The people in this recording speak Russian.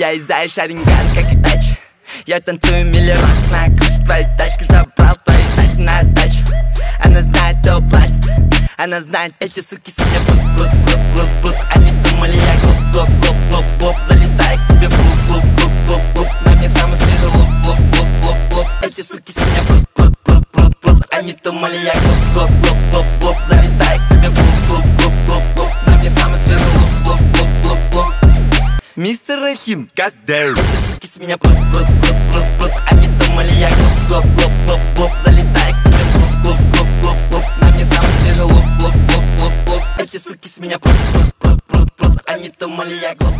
Я из Шаринган, как и Дач. Я танцую миллион на крыше твоей тачки. Забрал твои тати на сдачу. Она знает, кто платит. Она знает, эти суки с меня блуп. Они думали, я глуп. Залетай к тебе в луп. На мне самый свежий луп. Эти суки с меня блуп. Они думали, я глуп. Залетай к тебе в луп. На мне самый свежий луп. Мистер Рахим, goddamn. Эти суки с меня блуп. Они думали, я глуп. Залетай к тебе в луп. На мне самый свежий луп. Эти суки с меня блуп. Они думали, я глуп.